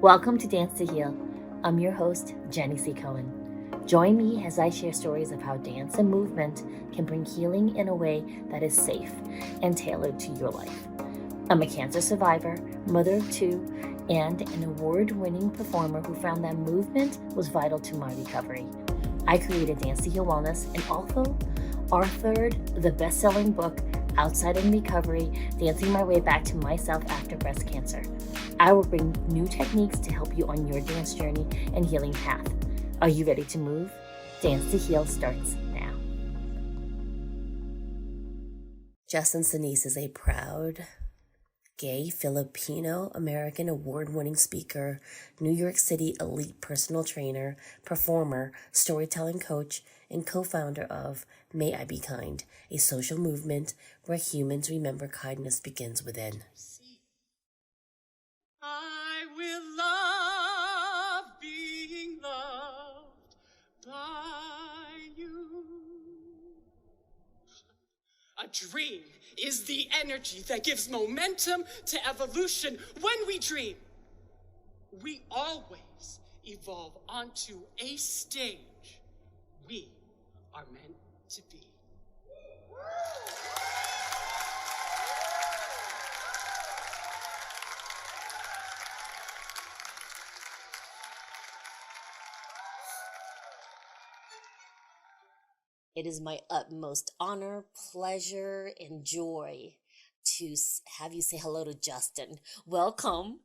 Welcome to Dance to Heal. I'm your host, Jenny C. Cohen. Join me as I share stories of how dance and movement can bring healing in a way that is safe and tailored to your life. I'm a cancer survivor, mother of two, and an award-winning performer who found that movement was vital to my recovery. I created Dance to Heal Wellness and also authored the best-selling book, Outside in Recovery, Dancing My Way Back to Myself After Breast Cancer. I will bring new techniques to help you on your dance journey and healing path. Are you ready to move? Dance to Heal starts now. Justin Senense is a proud gay Filipino-American award-winning speaker, New York City elite personal trainer, performer, storytelling coach, and co-founder of May I Be Kind, a social movement where humans remember kindness begins within. I will love being loved by you. A dream is the energy that gives momentum to evolution. When we dream, we always evolve onto a stage we are meant to be. It is my utmost honor, pleasure, and joy to have you say hello to Justin. Welcome.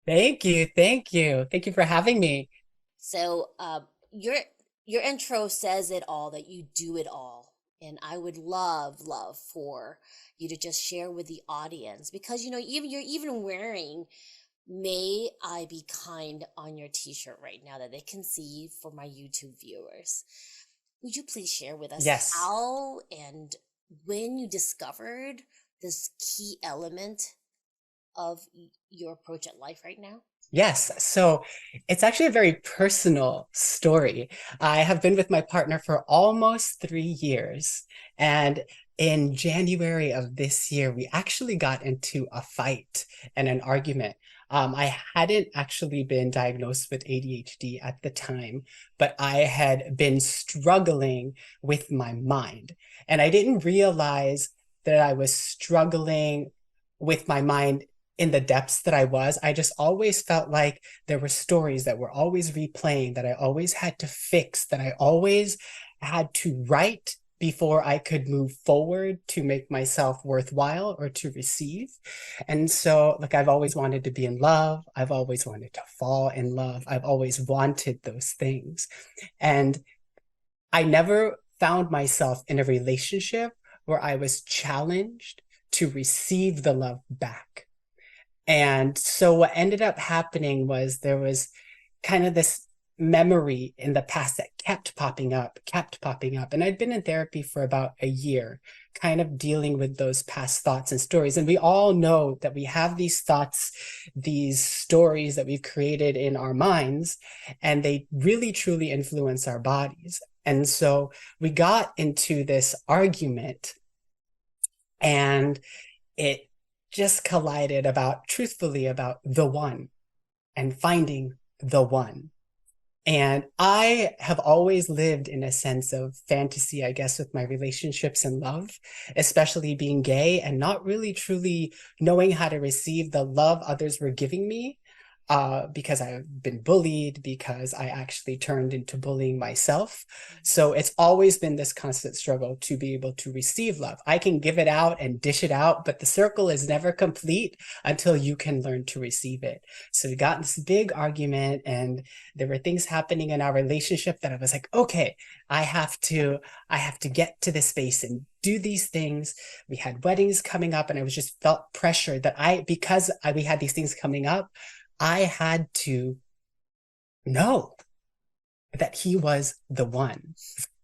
Thank you. Thank you. Thank you for having me. So your intro says it all, that you do it all. And I would love for you to just share with the audience, because you're even wearing May I Be Kind on your t-shirt right now that they can see for my YouTube viewers. Would you please share with us how and when you discovered this key element of your approach at life right now? Yes. So it's actually a very personal story. I have been with my partner for almost 3 years. And in January of this year, we actually got into a fight and an argument. I hadn't actually been diagnosed with ADHD at the time, but I had been struggling with my mind. And I didn't realize that I was struggling with my mind in the depths that I was. I just always felt like there were stories that were always replaying, that I always had to fix, that I always had to write before I could move forward to make myself worthwhile or to receive. And so, I've always wanted to be in love. I've always wanted to fall in love. I've always wanted those things. And I never found myself in a relationship where I was challenged to receive the love back. And so what ended up happening was there was kind of this memory in the past that kept popping up. And I'd been in therapy for about a year, kind of dealing with those past thoughts and stories. And we all know that we have these thoughts, these stories that we've created in our minds, and they really truly influence our bodies. And so we got into this argument, and it just collided truthfully about the one and finding the one. And I have always lived in a sense of fantasy, I guess, with my relationships and love, especially being gay and not really truly knowing how to receive the love others were giving me, because I've been bullied, because I actually turned into bullying myself. So it's always been this constant struggle to be able to receive love. I can give it out and dish it out, but the circle is never complete until you can learn to receive it. So we got in this big argument, and there were things happening in our relationship that I was like, okay, I have to get to this space and do these things. We had weddings coming up, and I was just felt pressure that because we had these things coming up, I had to know that he was the one.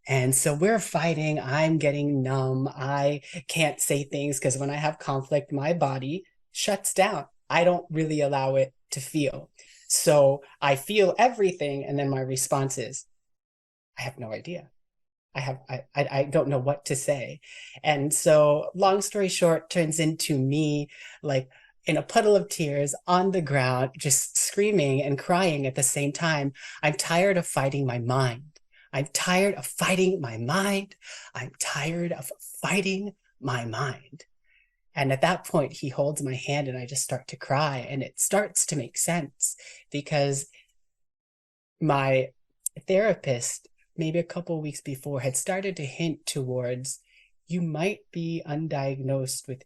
And so we're fighting. I'm getting numb. I can't say things because when I have conflict, my body shuts down. I don't really allow it to feel. So I feel everything. And then my response is, I have no idea. I don't know what to say. And so long story short, turns into me in a puddle of tears on the ground, just screaming and crying at the same time. I'm tired of fighting my mind. I'm tired of fighting my mind. I'm tired of fighting my mind. And at that point, he holds my hand and I just start to cry. And it starts to make sense because my therapist, maybe a couple of weeks before, had started to hint towards you might be undiagnosed with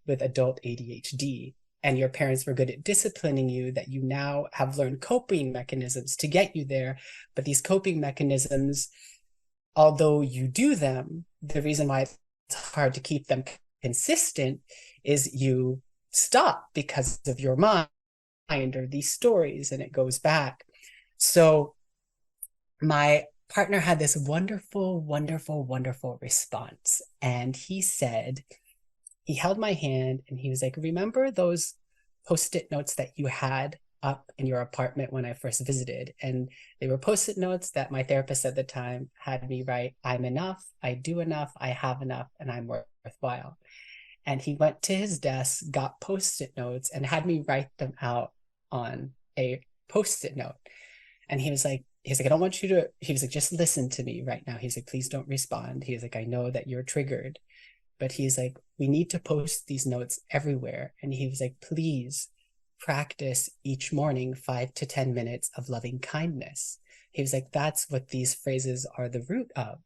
with adult ADHD, and your parents were good at disciplining you, that you now have learned coping mechanisms to get you there. But these coping mechanisms, although you do them, the reason why it's hard to keep them consistent is you stop because of your mind or these stories, and it goes back. So my partner had this wonderful, wonderful, wonderful response. And he said, he held my hand and he was like, remember those Post-it notes that you had up in your apartment when I first visited? And they were Post-it notes that my therapist at the time had me write, I'm enough, I do enough, I have enough, and I'm worthwhile. And he went to his desk, got Post-it notes, and had me write them out on a Post-it note. And he was like, I don't want you to, he was like, just listen to me right now. He's like, please don't respond. He was like, I know that you're triggered, but he's like, we need to post these notes everywhere. And he was like, please practice each morning 5 to 10 minutes of loving kindness. He was like, that's what these phrases are the root of.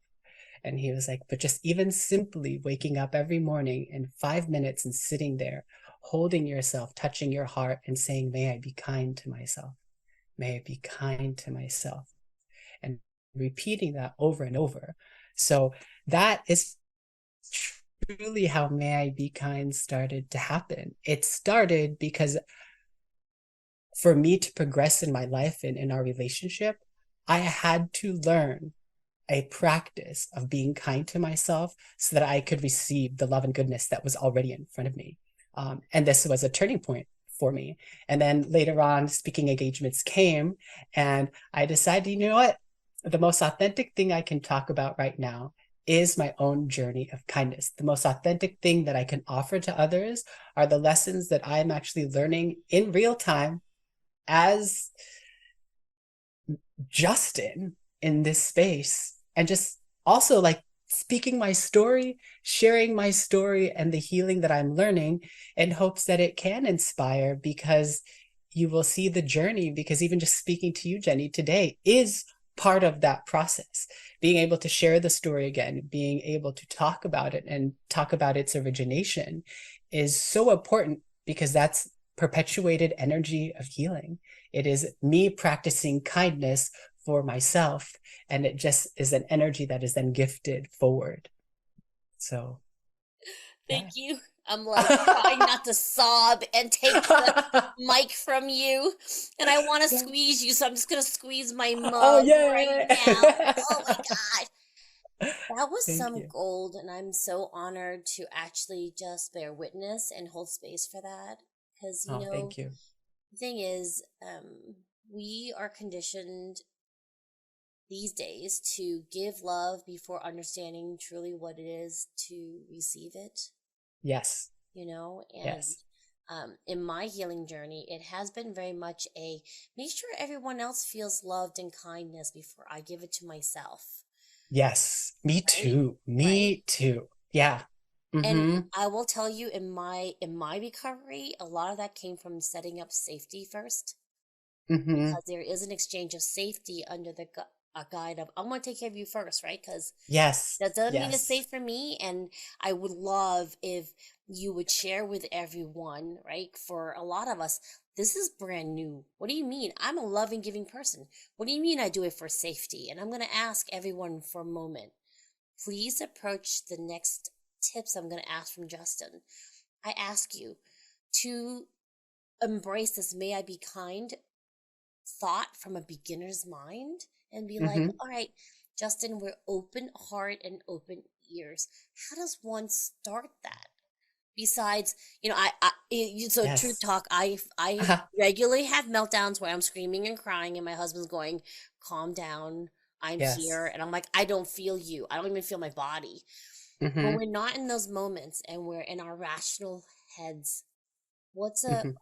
And he was like, but just even simply waking up every morning in 5 minutes and sitting there, holding yourself, touching your heart and saying, may I be kind to myself. May I be kind to myself, and repeating that over and over. So that is truly how May I Be Kind started to happen. It started because for me to progress in my life and in our relationship, I had to learn a practice of being kind to myself so that I could receive the love and goodness that was already in front of me. And this was a turning point for me. And then later on, speaking engagements came, and I decided, you know what? The most authentic thing I can talk about right now is my own journey of kindness. The most authentic thing that I can offer to others are the lessons that I'm actually learning in real time as Justin in this space, and just also like speaking my story, sharing my story and the healing that I'm learning in hopes that it can inspire, because you will see the journey. Because even just speaking to you, Jenny, today is part of that process. Being able to share the story again, being able to talk about it and talk about its origination is so important, because that's perpetuated energy of healing. It is me practicing kindness for myself, and it just is an energy that is then gifted forward. So Thank yeah. you. I'm like trying not to sob and take the mic from you. And I want to Yeah. squeeze you, so I'm just going to squeeze my Oh mug right now. Oh my yeah. God. That was Thank some you. gold, and I'm so honored to actually just bear witness and hold space for that. Because, Oh, thank you. the thing is, we are conditioned these days to give love before understanding truly what it is to receive it, Yes. and Yes. in my healing journey, it has been very much a make sure everyone else feels loved and kindness before I give it to myself. Yes. Me Right. too. Right. Me too. Yeah. And Mm-hmm. I will tell you, in my recovery, a lot of that came from setting up safety first, Mm-hmm. because there is an exchange of safety under the a guide of I'm going to take care of you first, right? Because Yes. that doesn't mean it's Yes. safe for me. And I would love if you would share with everyone, right? For a lot of us, this is brand new. What do you mean? I'm a loving, giving person. What do you mean I do it for safety? And I'm going to ask everyone for a moment. Please approach the next tips I'm going to ask from Justin. I ask you to embrace this may I be kind thought from a beginner's mind and be like, Mm-hmm. all right, Justin, we're open heart and open ears. How does one start that? Besides, so truth Yes. talk, I Uh-huh. regularly have meltdowns where I'm screaming and crying, and my husband's going, "Calm down, I'm here," Yes. and I'm like, "I don't feel you. I don't even feel my body." When Mm-hmm. we're not in those moments and we're in our rational heads, What's a Mhm.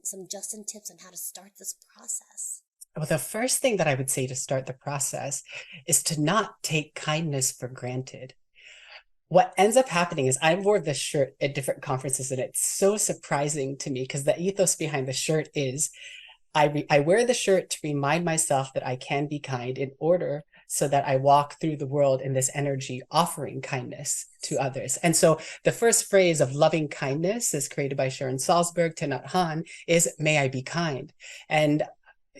some Justin tips on how to start this process? Well, the first thing that I would say to start the process is to not take kindness for granted. What ends up happening is I wore this shirt at different conferences, and it's so surprising to me because the ethos behind the shirt is I wear the shirt to remind myself that I can be kind in order so that I walk through the world in this energy offering kindness to others. And so the first phrase of loving kindness, as created by Sharon Salzberg, Thich Nhat Hanh, is may I be kind. And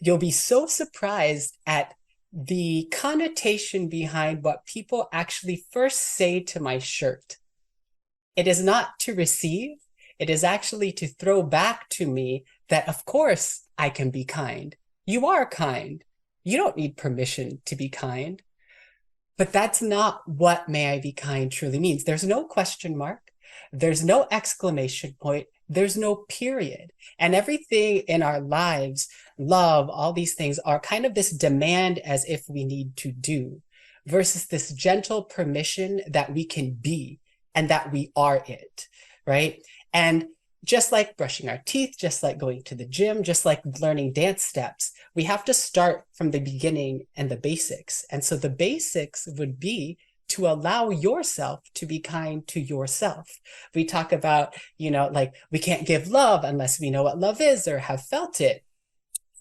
you'll be so surprised at the connotation behind what people actually first say to my shirt. It is not to receive, it is actually to throw back to me that, of course, I can be kind. You are kind. You don't need permission to be kind. But that's not what may I be kind truly means. There's no question mark. There's no exclamation point. There's no period. And everything in our lives, love, all these things are kind of this demand as if we need to do versus this gentle permission that we can be and that we are it, right? And just like brushing our teeth, just like going to the gym, just like learning dance steps, we have to start from the beginning and the basics. And so the basics would be to allow yourself to be kind to yourself. We talk about, like we can't give love unless we know what love is or have felt it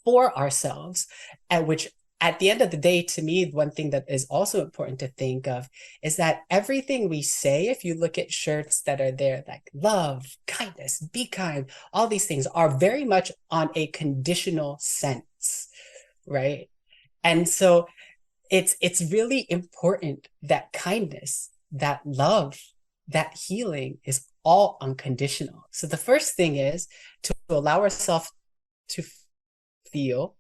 for ourselves, at which at the end of the day, to me, one thing that is also important to think of is that everything we say, if you look at shirts that are there, like love, kindness, be kind, all these things are very much on a conditional sense, right? And so it's really important that kindness, that love, that healing is all unconditional. So the first thing is to allow ourselves to feel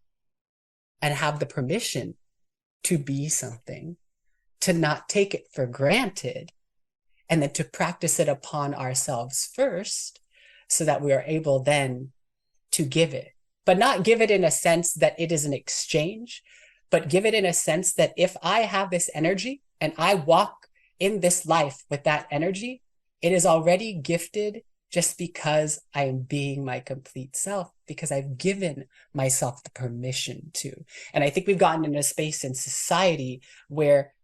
and have the permission to be something, to not take it for granted, and then to practice it upon ourselves first so that we are able then to give it. But not give it in a sense that it is an exchange, but give it in a sense that if I have this energy and I walk in this life with that energy, it is already gifted just because I am being my complete self, because I've given myself the permission to. And I think we've gotten in a space in society where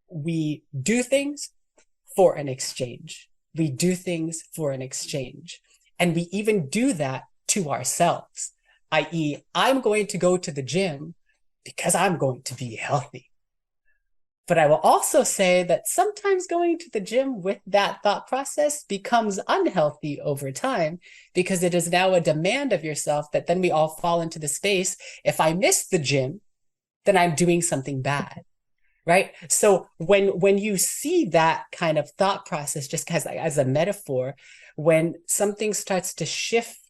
we do things for an exchange. We do things for an exchange. And we even do that to ourselves, i.e., I'm going to go to the gym because I'm going to be healthy. But I will also say that sometimes going to the gym with that thought process becomes unhealthy over time because it is now a demand of yourself that then we all fall into the space. If I miss the gym, then I'm doing something bad, right? So when you see that kind of thought process, just as a metaphor, when something starts to shift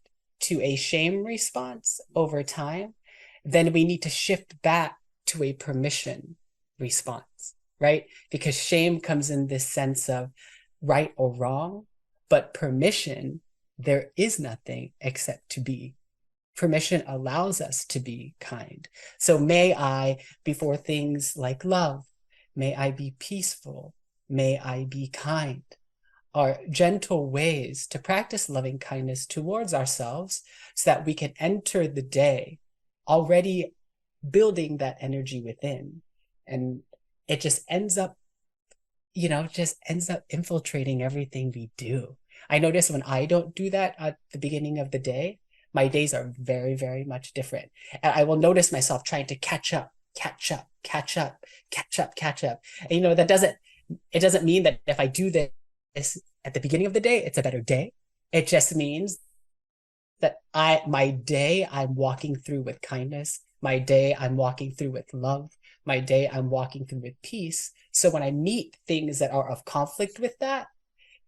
to a shame response over time, then we need to shift back to a permission response, right? Because shame comes in this sense of right or wrong, but permission, there is nothing except to be. Permission allows us to be kind. So may I, before things like love, may I be peaceful, may I be kind, are gentle ways to practice loving kindness towards ourselves so that we can enter the day already building that energy within. And it just ends up infiltrating everything we do. I notice when I don't do that at the beginning of the day, my days are very, very much different. And I will notice myself trying to catch up. And, it doesn't mean that if I do this at the beginning of the day, it's a better day. It just means that my day I'm walking through with kindness, my day I'm walking through with love, my day I'm walking through with peace. So when I meet things that are of conflict with that,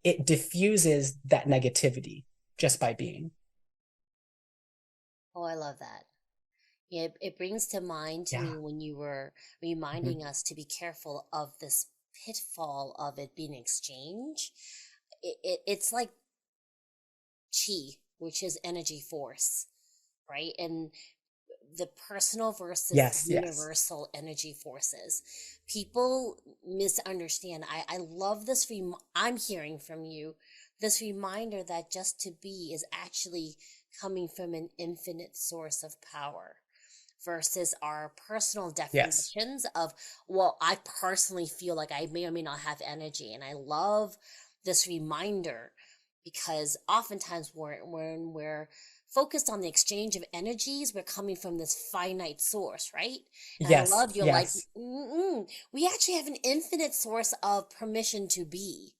it diffuses that negativity just by being. Oh, I love that. Yeah, it brings to mind to me Yeah. when you were Mhm. reminding us to be careful of this pitfall of it being exchange. It's like chi, which is energy force, right? And the personal versus the Yes. universal energy forces. People misunderstand. I love this I'm hearing from you this reminder that just to be is actually coming from an infinite source of power versus our personal Yes. definitions of, well, I personally feel like I may or may not have energy. And I love this reminder because oftentimes when we're focused on the exchange of energies, we're coming from this finite source, right? And I Yes. love you're like, Yes. we actually have an infinite source of permission to be.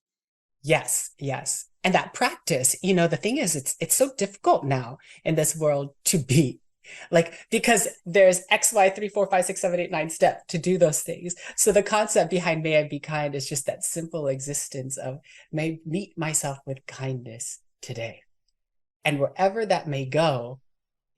Yes. Yes. And that practice, the thing is, it's so difficult now in this world to be. Like, because there's X, Y, 3, 4, 5, 6, 7, 8, 9 step to do those things. So the concept behind may I be kind is just that simple existence of may meet myself with kindness today. And wherever that may go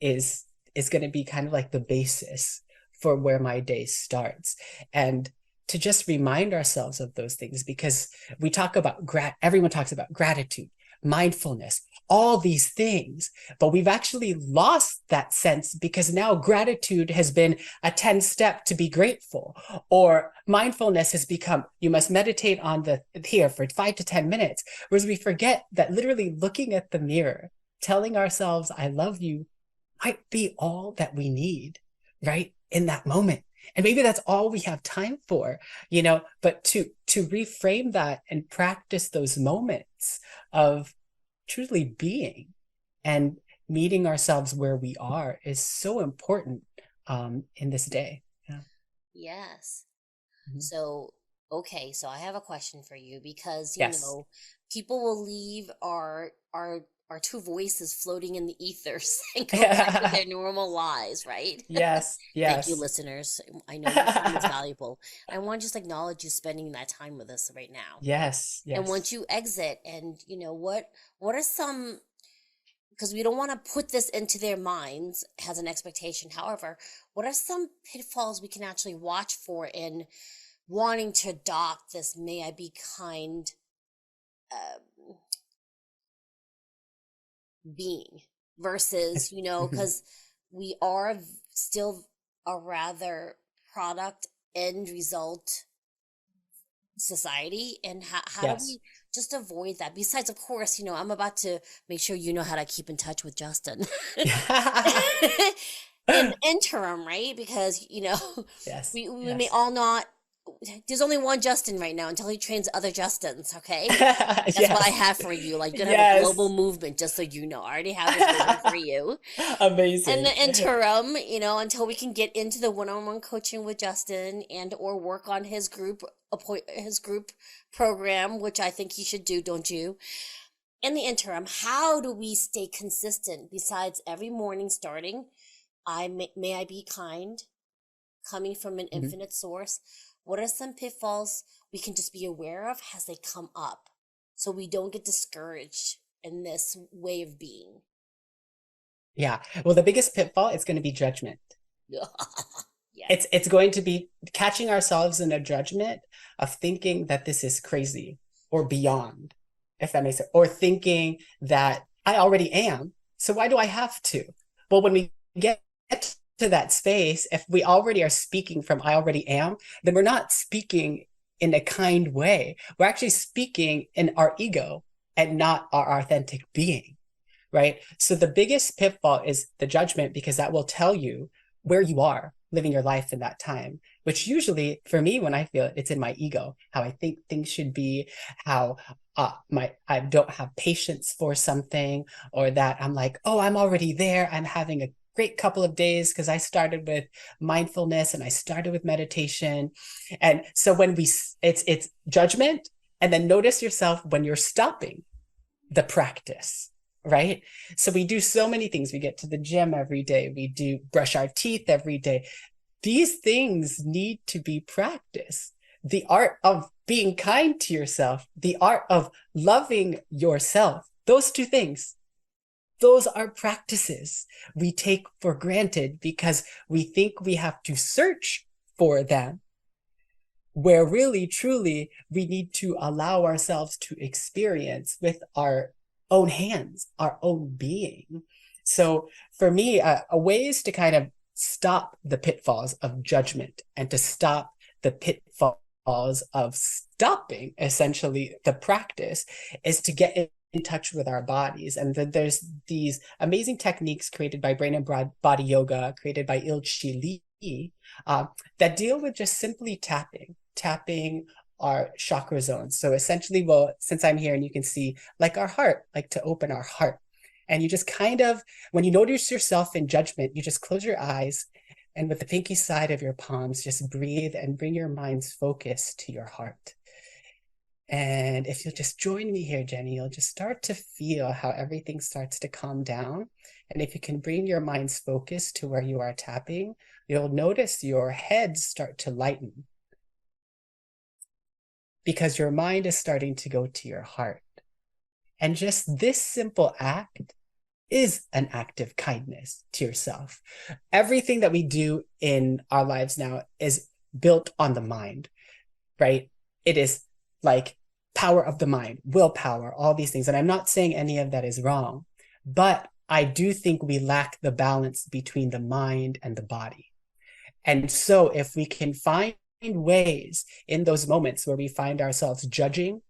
is going to be kind of like the basis for where my day starts. And to just remind ourselves of those things, because we talk about everyone talks about gratitude, mindfulness, all these things, but we've actually lost that sense because now gratitude has been a 10 step to be grateful, or mindfulness has become, you must meditate on the here for 5 to 10 minutes, whereas we forget that literally looking at the mirror, telling ourselves, I love you, might be all that we need, right? In that moment. And maybe that's all we have time for, but to reframe that and practice those moments of truly being and meeting ourselves where we are is so important in this day. Yeah. Yes. Mhm. So, okay, so I have a question for you because, Yes. people will leave our two voices floating in the ethers and go back to their normal lives, right? Yes. Thank you, Yes. listeners. I know your time is valuable. I want to just acknowledge you spending that time with us right now. Yes. And Yes. once you exit, and what are some, because we don't want to put this into their minds as an expectation. However, what are some pitfalls we can actually watch for in wanting to adopt this may I be kind um, being versus, Mhm. because we are still a rather product end result society. And how do Yes. we just avoid that? Besides, of course, I'm about to make sure you know how to keep in touch with Justin. In the interim, right? Because, Yes. we may Yes. all not, there's only one Justin right now until he trains other Justins, okay? That's what I Yes. have for you. Like, you're gonna have a global Yes. movement, just so you know. I already have this vision for you. In Amazing. the interim, until we can get into the one-on-one coaching with Justin and or work on his group program, which I think he should do, don't you? In the interim, how do we stay consistent besides every morning starting? May I be kind, coming from an Mhm. infinite source. What are some pitfalls we can just be aware of as they come up so we don't get discouraged in this way of being? Yeah. Well, the biggest pitfall is going to be judgment. Yes. It's going to be catching ourselves in a judgment of thinking that this is crazy or beyond, if that makes sense, or thinking that I already am. So why do I have to? Well, when we get to that space, if we already are speaking from I already am, then we're not speaking in a kind way. We're actually speaking in our ego and not our authentic being, right? So the biggest pitfall is the judgment, because that will tell you where you are living your life in that time, which usually for me, when I feel it, it's in my ego, how I think things should be, how I don't have patience for something, or that I'm like, oh, I'm already there. I'm having a great couple of days because I started with mindfulness and I started with meditation. And so when it's judgment, and then notice yourself when you're stopping the practice, right? So we do so many things. We get to the gym every day. We do brush our teeth every day. These things need to be practiced. The art of being kind to yourself, the art of loving yourself, those two things, those are practices we take for granted because we think we have to search for them, where really, truly, we need to allow ourselves to experience with our own hands, our own being. So for me, a ways to kind of stop the pitfalls of judgment and to stop the pitfalls of stopping essentially the practice is to get in touch with our bodies. And there's these amazing techniques created by Brain and Body Yoga, created by Ilchi Lee, that deal with just simply tapping our chakra zones. So essentially, well, since I'm here and you can see, like our heart, like to open our heart. And you just kind of, when you notice yourself in judgment, you just close your eyes and with the pinky side of your palms, just breathe and bring your mind's focus to your heart. And if you'll just join me here, Jenny, you'll just start to feel how everything starts to calm down. And if you can bring your mind's focus to where you are tapping, you'll notice your head start to lighten because your mind is starting to go to your heart. And just this simple act is an act of kindness to yourself. Everything that we do in our lives now is built on the mind, right? It is like power of the mind, willpower, all these things. And I'm not saying any of that is wrong, but I do think we lack the balance between the mind and the body. And so if we can find ways in those moments where we find ourselves judging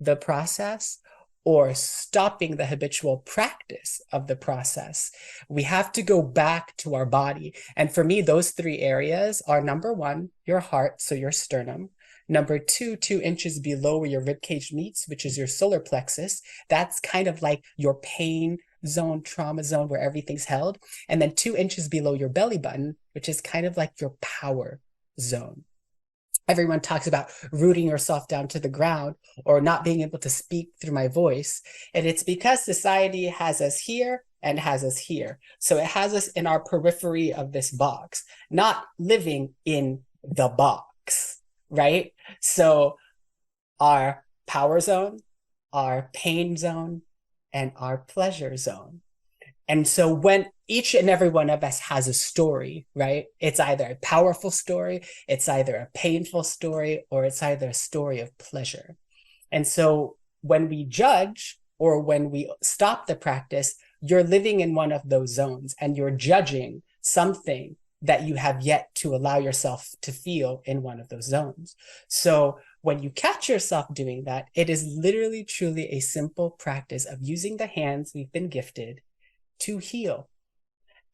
the process or stopping the habitual practice of the process, we have to go back to our body. And for me, those three areas are: number one, your heart, so your sternum; number two, 2 inches below where your rib cage meets, which is your solar plexus. That's kind of like your pain zone, trauma zone, where everything's held. And then 2 inches below your belly button, which is kind of like your power zone. Everyone talks about rooting yourself down to the ground or not being able to speak through my voice. And it's because society has us here and has us here. So it has us in our periphery of this box, not living in the box, right? So our power zone, our pain zone, and our pleasure zone. And so when each and every one of us has a story, right? It's either a powerful story, it's either a painful story, or it's either a story of pleasure. And so when we judge or when we stop the practice, you're living in one of those zones and you're judging something that you have yet to allow yourself to feel in one of those zones. So when you catch yourself doing that, it is literally, truly a simple practice of using the hands we've been gifted to heal.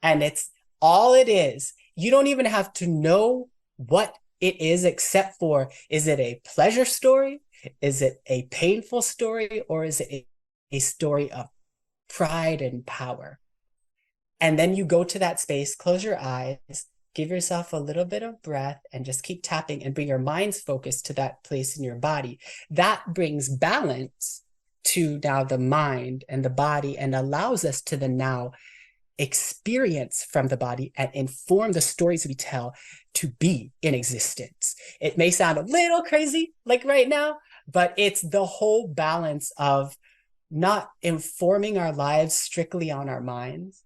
And it's all it is. You don't even have to know what it is, except for, is it a pleasure story? Is it a painful story? Or is it a story of pride and power? And then you go to that space, close your eyes, give yourself a little bit of breath, and just keep tapping and bring your mind's focus to that place in your body. That brings balance to now the mind and the body and allows us to the now experience from the body and inform the stories we tell to be in existence. It may sound a little crazy like right now, but it's the whole balance of not informing our lives strictly on our minds,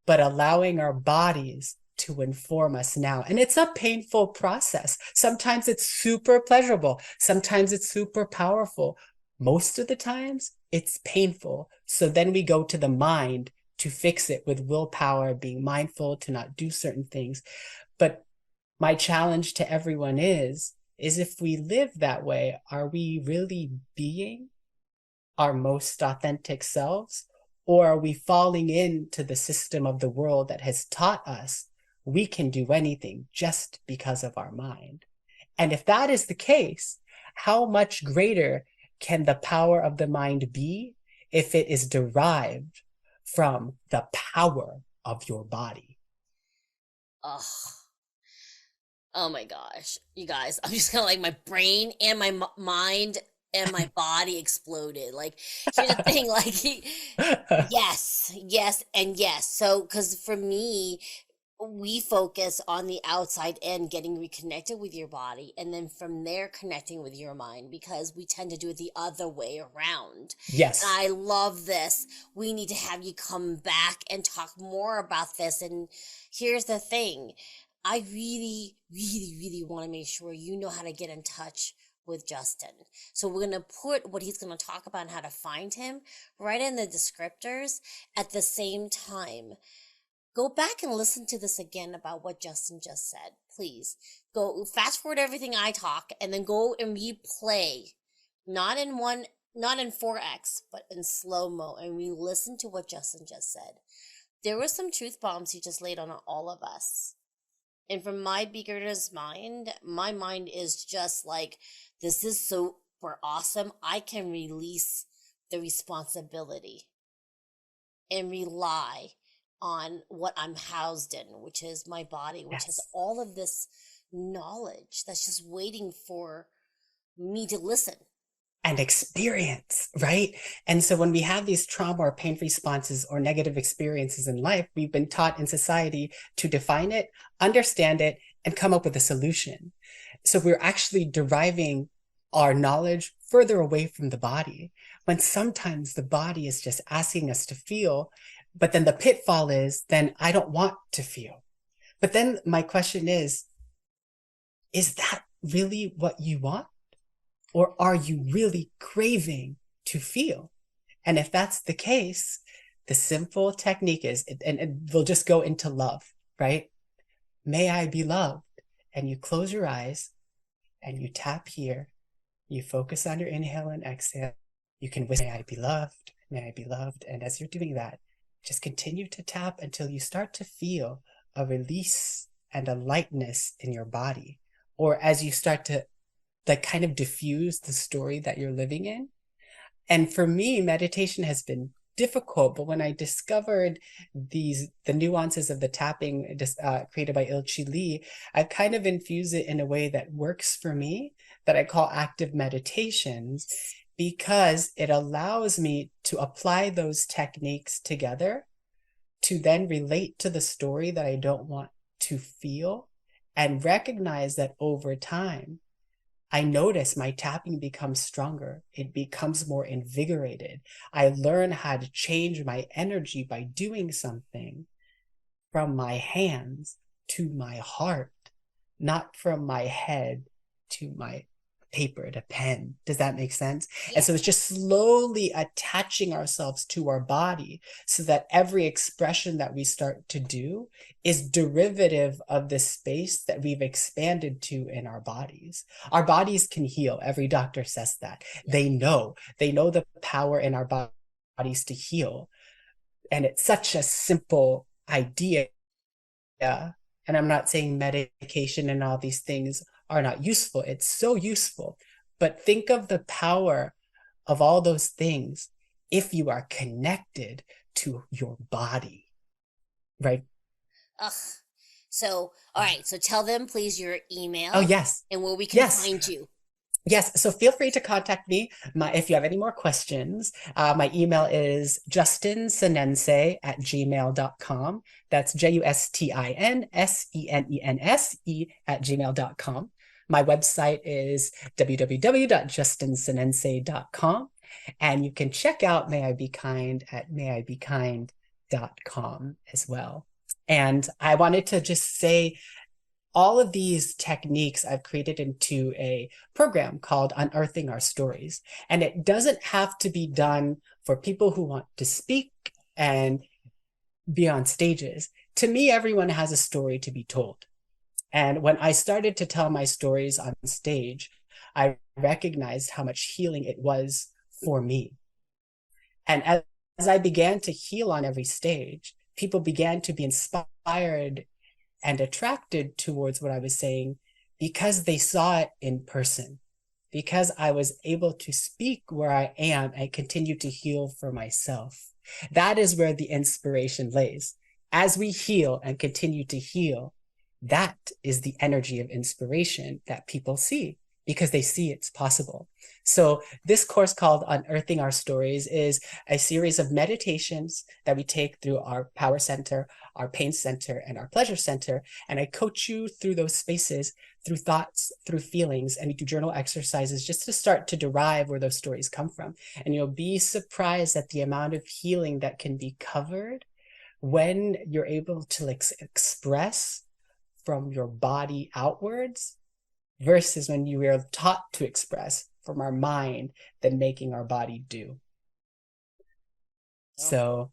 but allowing our bodies to inform us now. And it's a painful process. Sometimes it's super pleasurable. Sometimes it's super powerful. Most of the times it's painful. So then we go to the mind to fix it with willpower, being mindful to not do certain things. But my challenge to everyone is if we live that way, are we really being our most authentic selves? Or are we falling into the system of the world that has taught us we can do anything just because of our mind? And if that is the case, how much greater can the power of the mind be if it is derived from the power of your body? Oh, oh my gosh, you guys, I'm just kind of like, my brain and my mind and my body exploded. Like, here's the thing, like, yes, and yes. So, because for me, we focus on the outside end, getting reconnected with your body, and then from there connecting with your mind, because we tend to do it the other way around. Yes. And I love this. We need to have you come back and talk more about this. And here's the thing. I really, really, really want to make sure you know how to get in touch with Justin. So we're going to put what he's going to talk about and how to find him right in the descriptors. At the same time, go back and listen to this again about what Justin just said. Please go fast forward everything I talk and then go and replay, not in one not in 4x, but in slow-mo, and we listened to what Justin just said. There were some truth bombs he just laid on all of us. And from my beginner's mind, my mind is just like, this is super awesome. I can release the responsibility and rely on what I'm housed in, which is my body, which has Yes. all of this knowledge that's just waiting for me to listen. And experience, right? And so when we have these trauma or pain responses or negative experiences in life, we've been taught in society to define it, understand it, and come up with a solution. So we're actually deriving our knowledge further away from the body, when sometimes the body is just asking us to feel, but then the pitfall is, then I don't want to feel. But then my question is that really what you want? Or are you really craving to feel? And if that's the case, the simple technique is, and we'll just go into love, right? May I be loved. And you close your eyes and you tap here. You focus on your inhale and exhale. You can whisper, may I be loved, may I be loved. And as you're doing that, just continue to tap until you start to feel a release and a lightness in your body. Or as you start to kind of diffuse the story that you're living in. And for me, meditation has been difficult, but when I discovered the nuances of the tapping created by Ilchi Lee, I kind of infuse it in a way that works for me, that I call active meditations, because it allows me to apply those techniques together to then relate to the story that I don't want to feel, and recognize that over time, I notice my tapping becomes stronger. It becomes more invigorated. I learn how to change my energy by doing something from my hands to my heart, not from my head to my paper to pen. Does that make sense? Yeah. And so it's just slowly attaching ourselves to our body so that every expression that we start to do is derivative of the space that we've expanded to in our bodies. Our bodies can heal. Every doctor says that. Yeah. They know the power in our bodies to heal. And it's such a simple idea. And I'm not saying medication and all these things are not useful. It's so useful. But think of the power of all those things if you are connected to your body, right? Ugh. So, all right. So tell them, please, your email. Oh, yes. And where we can Yes. find you. Yes, so feel free to contact me if you have any more questions. My email is justinsenense@gmail.com. That's JUSTINSENENSE@gmail.com. My website is www.justinsenense.com. And you can check out May I Be Kind at mayibekind.com as well. And I wanted to just say, all of these techniques I've created into a program called Unearthing Our Stories. And it doesn't have to be done for people who want to speak and be on stages. To me, everyone has a story to be told. And when I started to tell my stories on stage, I recognized how much healing it was for me. And as I began to heal on every stage, people began to be inspired and attracted towards what I was saying because they saw it in person, because I was able to speak where I am and continue to heal for myself. That is where the inspiration lays. As we heal and continue to heal, that is the energy of inspiration that people see because they see it's possible. So this course called Unearthing Our Stories is a series of meditations that we take through our power center, our pain center, and our pleasure center. And I coach you through those spaces, through thoughts, through feelings, and we do journal exercises just to start to derive where those stories come from. And you'll be surprised at the amount of healing that can be covered when you're able to express from your body outwards versus when you were taught to express from our mind than making our body do. So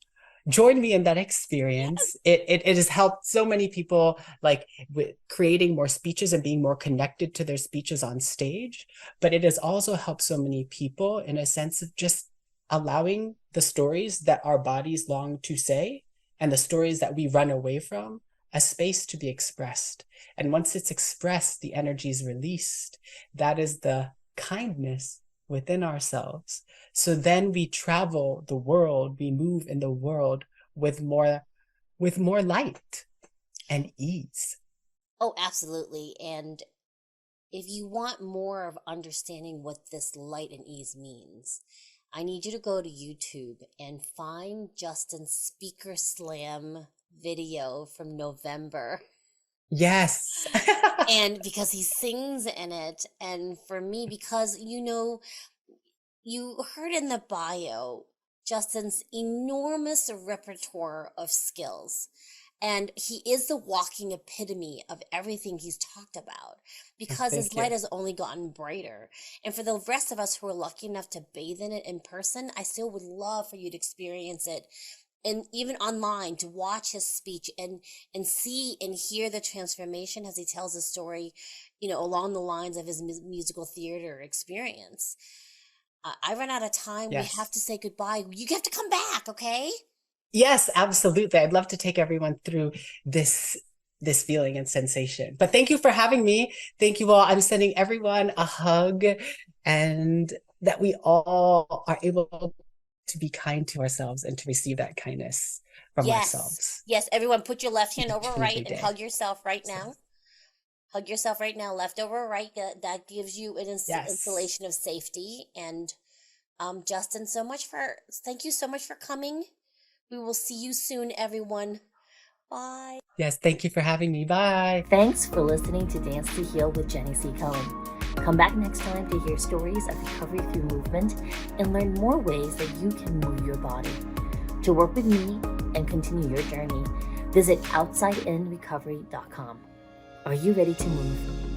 join me in that experience. It has helped so many people, like with creating more speeches and being more connected to their speeches on stage. But it has also helped so many people in a sense of just allowing the stories that our bodies long to say and the stories that we run away from a space to be expressed. And once it's expressed, the energy is released. That is the kindness within ourselves. So then we travel the world, we move in the world with more light and ease. Oh, absolutely. And if you want more of understanding what this light and ease means, I need you to go to YouTube and find Justin's Speaker Slam video from November. Yes. And because he sings in it, and for me, because you heard in the bio Justin's enormous repertoire of skills. And he is the walking epitome of everything he's talked about, because his light has only gotten brighter. And for the rest of us who are lucky enough to bathe in it in person, I still would love for you to experience it. And even online, to watch his speech and see and hear the transformation as he tells his story, along the lines of his musical theater experience. I run out of time. Yes. We have to say goodbye. You have to come back, okay? Yes, absolutely. I'd love to take everyone through this feeling and sensation. But thank you for having me. Thank you all. I'm sending everyone a hug, and that we all are able to be kind to ourselves and to receive that kindness from ourselves. Yes, everyone put your left hand over right and day. hug yourself right now. Hug yourself right now, left over right. That gives you an installation of safety. And Justin, thank you so much for coming. We will see you soon, everyone. Bye. Yes, thank you for having me. Bye. Thanks for listening to Dance to Heal with Jenny C. Cohen. Come back next time to hear stories of recovery through movement and learn more ways that you can move your body. To work with me and continue your journey, visit OutsideInRecovery.com. Are you ready to move?